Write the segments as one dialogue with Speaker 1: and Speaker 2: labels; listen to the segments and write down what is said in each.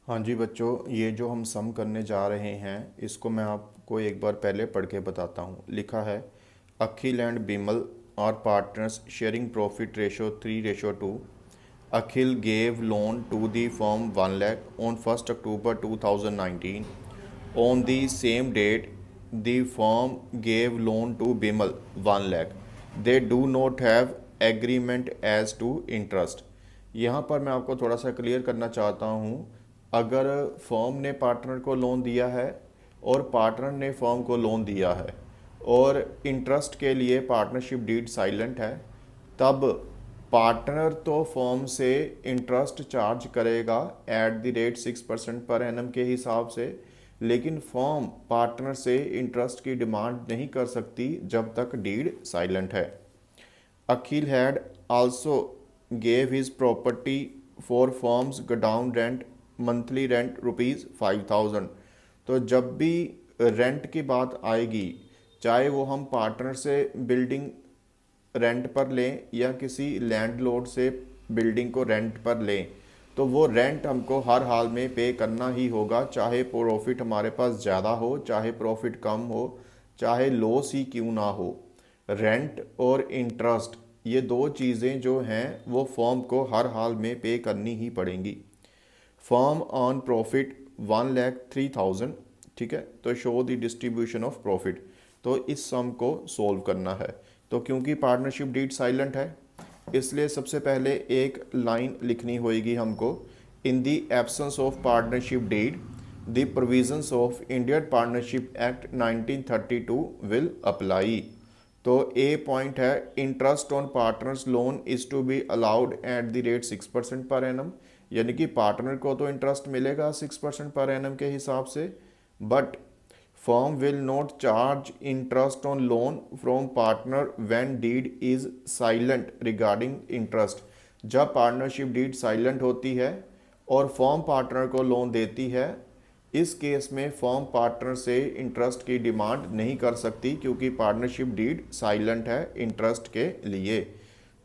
Speaker 1: हाँ जी बच्चों, ये जो हम सम करने जा रहे हैं इसको मैं आपको एक बार पहले पढ़ के बताता हूँ। लिखा है, Akhil and Bimal are partners sharing profit ratio 3:2। Akhil gave loan to the firm 1 lakh on 1st October 2019। On the same date the firm gave loan to Bimal 1 lakh। They do not have agreement as to interest. यहाँ पर मैं आपको थोड़ा सा clear करना चाहता हूँ। अगर फर्म ने पार्टनर को लोन दिया है और पार्टनर ने फर्म को लोन दिया है और इंटरेस्ट के लिए पार्टनरशिप डीड साइलेंट है, तब पार्टनर तो फर्म से इंटरेस्ट चार्ज करेगा eight the rate 6% per annum के हिसाब से, लेकिन फर्म पार्टनर से इंटरेस्ट की डिमांड नहीं कर सकती जब तक डीड साइलेंट है। Akhil had also gave his property for firm's godown rent, monthly rent ₹5,000। तो जब भी रेंट की बात आएगी, चाहे वो हम पार्टनर से बिल्डिंग रेंट पर लें या किसी लैंडलॉर्ड से बिल्डिंग को रेंट पर लें, तो वो रेंट हमको हर हाल में पे करना ही होगा, चाहे प्रॉफिट हमारे पास ज़्यादा हो, चाहे प्रॉफिट कम हो, चाहे लॉस ही क्यों ना हो। रेंट और इंटरेस्ट, ये दो चीज़ें जो हैं वो फर्म को हर हाल में पे करनी ही पड़ेंगी। Firm on profit 1,03,000। ठीक है, तो show the distribution of profit. तो इस सम को सोल्व करना है। तो क्योंकि पार्टनरशिप डीड साइलेंट है, इसलिए सबसे पहले एक लाइन लिखनी होगी हमको। In the absence of partnership deed the provisions of Indian partnership act 1932 will apply. तो ए पॉइंट है, interest on partners loan is to be allowed at the rate 6% per annum, यानी कि पार्टनर को तो interest मिलेगा 6% per annum के हिसाब से, but firm will not charge interest on loan from partner when did is silent regarding interest. जब partnership deed silent होती है और फर्म पार्टनर को लोन देती है, इस केस में फर्म पार्टनर से इंटरेस्ट की डिमांड नहीं कर सकती क्योंकि पार्टनरशिप डीड साइलेंट है इंटरेस्ट के लिए।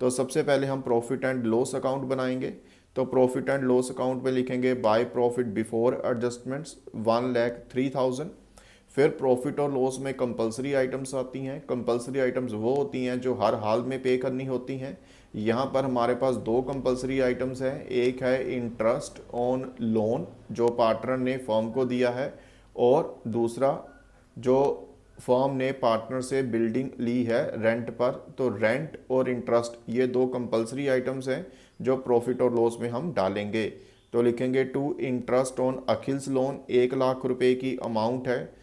Speaker 1: तो सबसे पहले हम प्रॉफिट एंड लॉस अकाउंट बनाएंगे। तो प्रॉफिट एंड लॉस अकाउंट में लिखेंगे बाय प्रॉफिट बिफोर एडजस्टमेंट्स 1,03,000। फिर प्रॉफिट और लॉस में कंपलसरी आइटम्स आती हैं। कंपलसरी आइटम्स वो होती हैं जो हर हाल में पे करनी होती हैं। यहाँ पर हमारे पास दो कंपलसरी आइटम्स हैं। एक है इंटरेस्ट ऑन लोन जो पार्टनर ने फर्म को दिया है, और दूसरा जो फर्म ने पार्टनर से बिल्डिंग ली है रेंट पर। तो रेंट और इंटरेस्ट ये दो कंपलसरी आइटम्स हैं जो प्रॉफिट और लॉस में हम डालेंगे। तो लिखेंगे टू इंटरेस्ट ऑन अखिल्स लोन, 1,00,000 रुपये की अमाउंट है।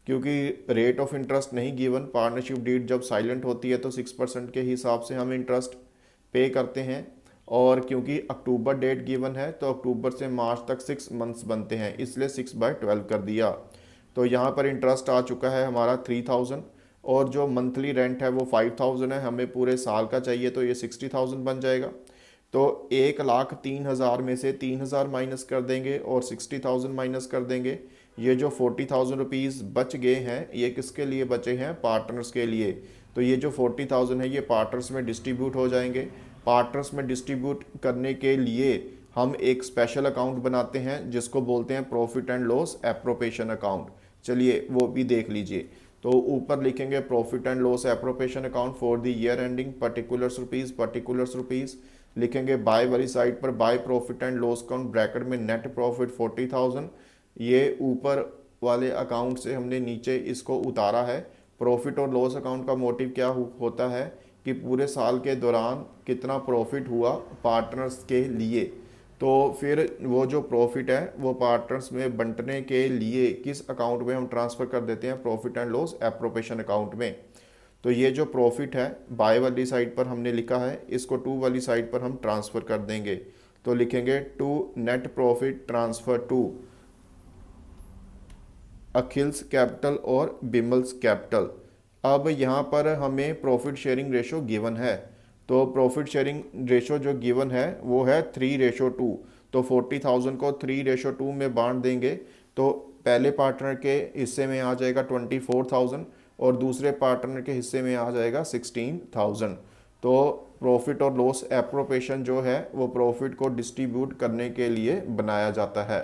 Speaker 1: क्योंकि रेट ऑफ इंटरेस्ट नहीं गिवन, पार्टनरशिप डीड जब साइलेंट होती है तो 6% के हिसाब से हम इंटरेस्ट पे करते हैं, और क्योंकि अक्टूबर डेट गिवन है तो अक्टूबर से मार्च तक 6 मंथ्स बनते हैं, इसलिए 6/12 कर दिया। तो यहाँ पर इंटरेस्ट आ चुका है हमारा 3,000, और जो मंथली रेंट है वो 5,000 है। हमें पूरे साल का चाहिए तो ये 60,000 बन जाएगा। तो 1,03,000 में से 3,000 माइनस कर देंगे और 60,000 माइनस कर देंगे। ये जो 40,000 रुपीज़ बच गए हैं ये किसके लिए बचे हैं? पार्टनर्स के लिए। तो ये जो 40,000 है ये पार्टनर्स में डिस्ट्रीब्यूट हो जाएंगे। पार्टनर्स में डिस्ट्रीब्यूट करने के लिए हम एक स्पेशल अकाउंट बनाते हैं जिसको बोलते हैं profit and loss appropriation account. चलिए वो भी देख लीजिए। तो ऊपर लिखेंगे profit and loss appropriation account for the year ending particulars rupees लिखेंगे। बाय वाली साइड पर by profit and loss account bracket में नेट प्रॉफिट 40,000। ये ऊपर वाले अकाउंट से हमने नीचे इसको उतारा है। प्रॉफिट और लॉस अकाउंट का मोटिव क्या होता है कि पूरे साल के दौरान कितना प्रॉफिट हुआ पार्टनर्स के लिए। तो फिर वो जो प्रॉफिट है वो पार्टनर्स में बंटने के लिए किस अकाउंट में हम ट्रांसफ़र कर देते हैं? Profit and loss appropriation account में। तो ये जो प्रॉफिट है बाय वाली साइड पर हमने लिखा है, इसको टू वाली साइड पर हम ट्रांसफ़र कर देंगे। तो लिखेंगे to net profit transfer to Akhil's capital और बिमल्स कैपिटल। अब यहाँ पर हमें प्रॉफिट शेयरिंग रेशो गिवन है। तो प्रॉफिट शेयरिंग रेशो जो गिवन है वो है 3:2। तो 40,000 को 3:2 में बांट देंगे तो पहले पार्टनर के हिस्से में आ जाएगा 24,000 और दूसरे पार्टनर के हिस्से में आ जाएगा 16,000। तो प्रॉफिट और लॉस एप्रोप्रिएशन जो है वो प्रॉफिट को डिस्ट्रीब्यूट करने के लिए बनाया जाता है।